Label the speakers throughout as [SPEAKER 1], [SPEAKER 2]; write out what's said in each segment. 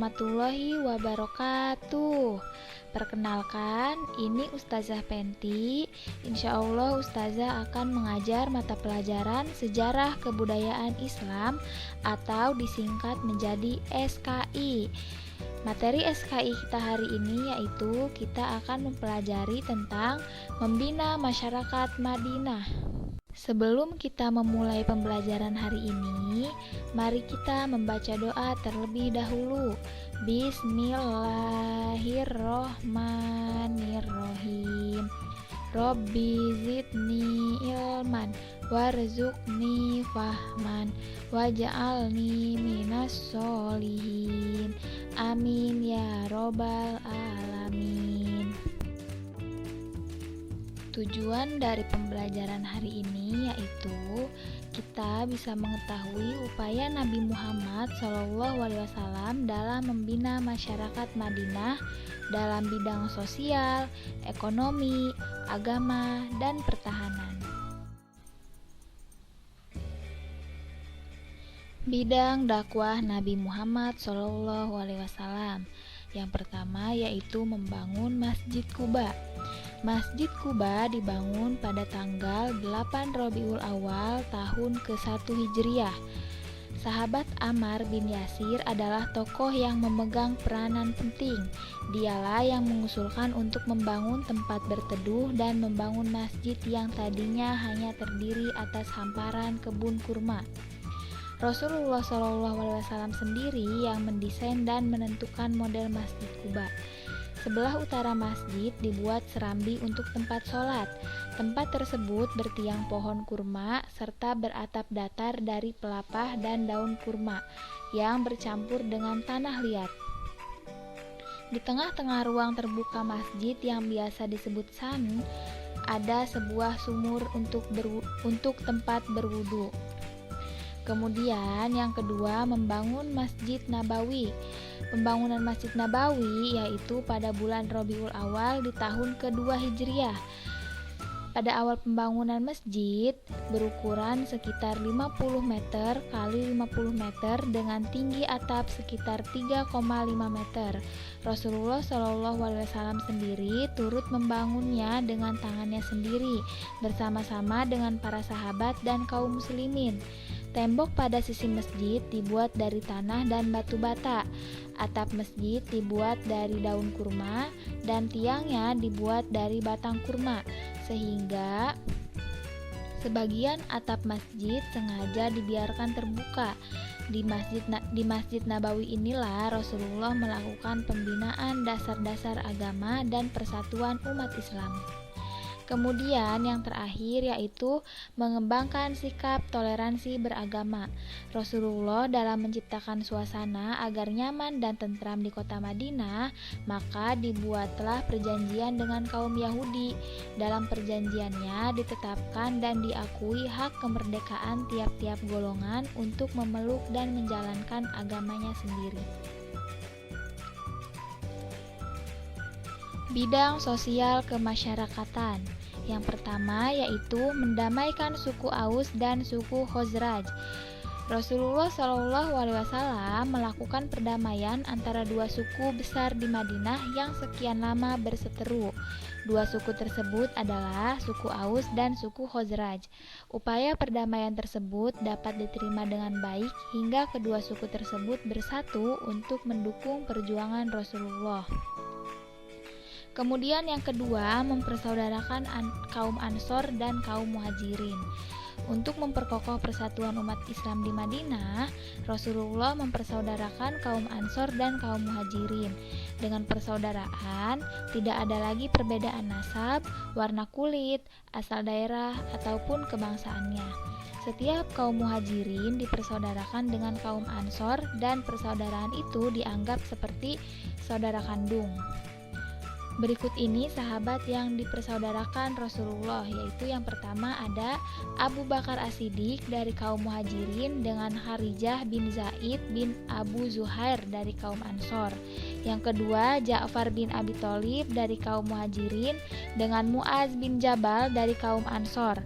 [SPEAKER 1] warahmatullahi wabarakatuh. Perkenalkan, ini Ustazah Penti. Insya Allah Ustazah akan mengajar mata pelajaran Sejarah Kebudayaan Islam atau disingkat menjadi SKI. Materi SKI kita hari ini yaitu kita akan mempelajari tentang membina masyarakat Madinah. Sebelum kita memulai pembelajaran hari ini, mari kita membaca doa terlebih dahulu. Bismillahirrohmanirrohim. Robbi zidni ilman warzuqni fahman waj'alni minas sholihin. Amin ya robbal alamin. Tujuan dari pembelajaran hari ini yaitu kita bisa mengetahui upaya Nabi Muhammad SAW dalam membina masyarakat Madinah dalam bidang sosial, ekonomi, agama, dan pertahanan. Bidang dakwah Nabi Muhammad SAW. Yang pertama yaitu membangun Masjid Quba. Masjid Quba dibangun pada tanggal 8 Rabiul Awal tahun ke-1 Hijriah. Sahabat Ammar bin Yasir adalah tokoh yang memegang peranan penting. Dialah yang mengusulkan untuk membangun tempat berteduh dan membangun masjid yang tadinya hanya terdiri atas hamparan kebun kurma. Rasulullah SAW sendiri yang mendesain dan menentukan model Masjid Quba. Sebelah utara masjid dibuat serambi untuk tempat sholat. Tempat tersebut bertiang pohon kurma serta beratap datar dari pelepah dan daun kurma yang bercampur dengan tanah liat. Di tengah-tengah ruang terbuka masjid yang biasa disebut san, ada sebuah sumur untuk tempat berwudu. Kemudian yang kedua membangun Masjid Nabawi. Pembangunan Masjid Nabawi yaitu pada bulan Rabiul Awal di tahun kedua Hijriah. Pada awal pembangunan masjid berukuran sekitar 50 meter kali 50 meter dengan tinggi atap sekitar 3,5 meter. Rasulullah SAW sendiri turut membangunnya dengan tangannya sendiri bersama-sama dengan para sahabat dan kaum muslimin. Tembok pada sisi masjid dibuat dari tanah dan batu bata. Atap masjid dibuat dari daun kurma dan tiangnya dibuat dari batang kurma, sehingga sebagian atap masjid sengaja dibiarkan terbuka. Di Masjid Nabawi inilah Rasulullah melakukan pembinaan dasar-dasar agama dan persatuan umat Islam. Kemudian yang terakhir yaitu mengembangkan sikap toleransi beragama. Rasulullah dalam menciptakan suasana agar nyaman dan tentram di kota Madinah, maka dibuatlah perjanjian dengan kaum Yahudi. Dalam perjanjiannya ditetapkan dan diakui hak kemerdekaan tiap-tiap golongan untuk memeluk dan menjalankan agamanya sendiri. Bidang sosial kemasyarakatan. Yang pertama yaitu mendamaikan suku Aus dan suku Khazraj. Rasulullah SAW melakukan perdamaian antara dua suku besar di Madinah yang sekian lama berseteru. Dua suku tersebut adalah suku Aus dan suku Khazraj. Upaya perdamaian tersebut dapat diterima dengan baik hingga kedua suku tersebut bersatu untuk mendukung perjuangan Rasulullah. Kemudian yang kedua, mempersaudarakan kaum Ansor dan kaum Muhajirin. Untuk memperkokoh persatuan umat Islam di Madinah, Rasulullah mempersaudarakan kaum Ansor dan kaum Muhajirin. Dengan persaudaraan, tidak ada lagi perbedaan nasab, warna kulit, asal daerah, ataupun kebangsaannya. Setiap kaum Muhajirin dipersaudarakan dengan kaum Ansor dan persaudaraan itu dianggap seperti saudara kandung. Berikut ini sahabat yang dipersaudarakan Rasulullah, yaitu yang pertama ada Abu Bakar As-Siddiq dari kaum Muhajirin dengan Kharijah bin Zaid bin Abu Zuhair dari kaum Ansor. Yang kedua, Ja'far bin Abi Thalib dari kaum Muhajirin dengan Mu'adz bin Jabal dari kaum Ansor.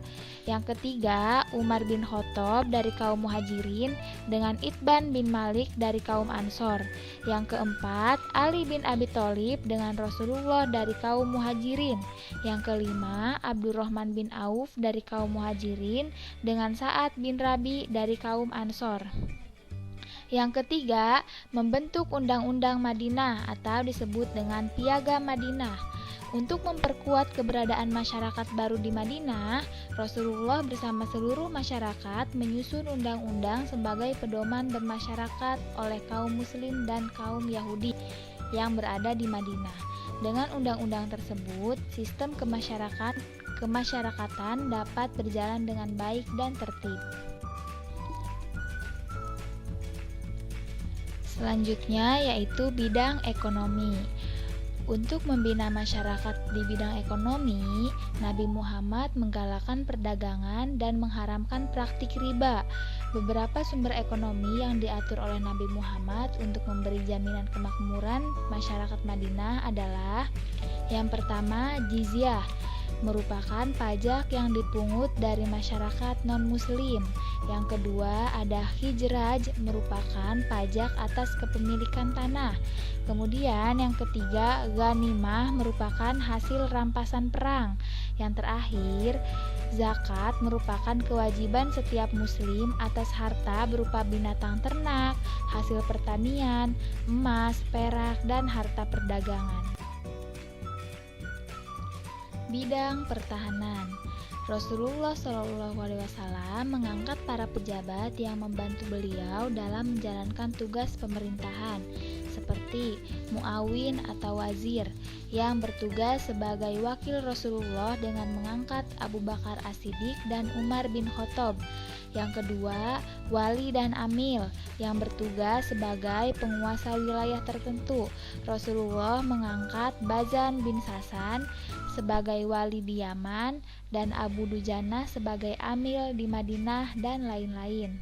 [SPEAKER 1] Yang ketiga, Umar bin Khattab dari kaum Muhajirin dengan Itban bin Malik dari kaum Ansor. Yang keempat, Ali bin Abi Thalib dengan Rasulullah dari kaum Muhajirin. Yang kelima, Abdurrahman bin Auf dari kaum Muhajirin dengan Sa'ad bin Rabi dari kaum Ansor. Yang ketiga, membentuk Undang-Undang Madinah atau disebut dengan Piagam Madinah. Untuk memperkuat keberadaan masyarakat baru di Madinah, Rasulullah bersama seluruh masyarakat menyusun undang-undang sebagai pedoman bermasyarakat oleh kaum Muslim dan kaum Yahudi yang berada di Madinah. Dengan undang-undang tersebut, sistem kemasyarakatan dapat berjalan dengan baik dan tertib. Selanjutnya yaitu bidang ekonomi. Untuk membina masyarakat di bidang ekonomi, Nabi Muhammad menggalakkan perdagangan dan mengharamkan praktik riba. Beberapa sumber ekonomi yang diatur oleh Nabi Muhammad untuk memberi jaminan kemakmuran masyarakat Madinah adalah: yang pertama, jizyah, merupakan pajak yang dipungut dari masyarakat non-muslim. Yang kedua, ada hijraj, merupakan pajak atas kepemilikan tanah. Kemudian yang ketiga, ghanimah, merupakan hasil rampasan perang. Yang terakhir, zakat, merupakan kewajiban setiap muslim atas harta berupa binatang ternak, hasil pertanian, emas, perak, dan harta perdagangan. Bidang pertahanan. Rasulullah SAW mengangkat para pejabat yang membantu beliau dalam menjalankan tugas pemerintahan, seperti muawin atau wazir yang bertugas sebagai wakil Rasulullah dengan mengangkat Abu Bakar As-Siddiq dan Umar bin Khattab. Yang kedua, wali dan amil yang bertugas sebagai penguasa wilayah tertentu. Rasulullah mengangkat Bazan bin Sasan sebagai wali di Yaman dan Abu Dujana sebagai amil di Madinah dan lain-lain.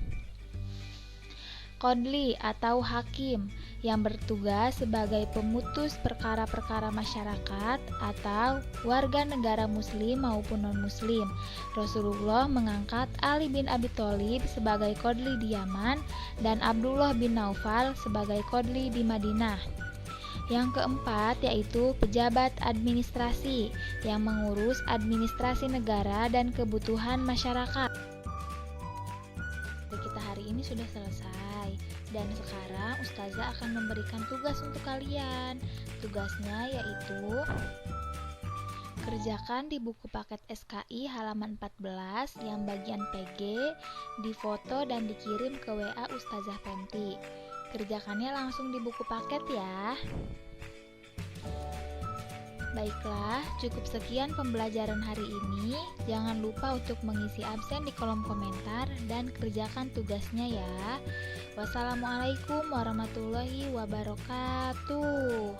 [SPEAKER 1] Qadli atau hakim yang bertugas sebagai pemutus perkara-perkara masyarakat atau warga negara muslim maupun non-muslim. Rasulullah mengangkat Ali bin Abi Thalib sebagai qadli di Yaman dan Abdullah bin Naufal sebagai qadli di Madinah. Yang keempat yaitu pejabat administrasi yang mengurus administrasi negara dan kebutuhan masyarakat. Kita hari ini sudah selesai dan sekarang Ustazah akan memberikan tugas untuk kalian. Tugasnya yaitu kerjakan di buku paket SKI halaman 14 yang bagian PG, difoto dan dikirim ke WA Ustazah Penti. Kerjakannya langsung di buku paket ya. Baiklah, cukup sekian pembelajaran hari ini. Jangan lupa untuk mengisi absen di kolom komentar dan kerjakan tugasnya ya. Wassalamualaikum warahmatullahi wabarakatuh.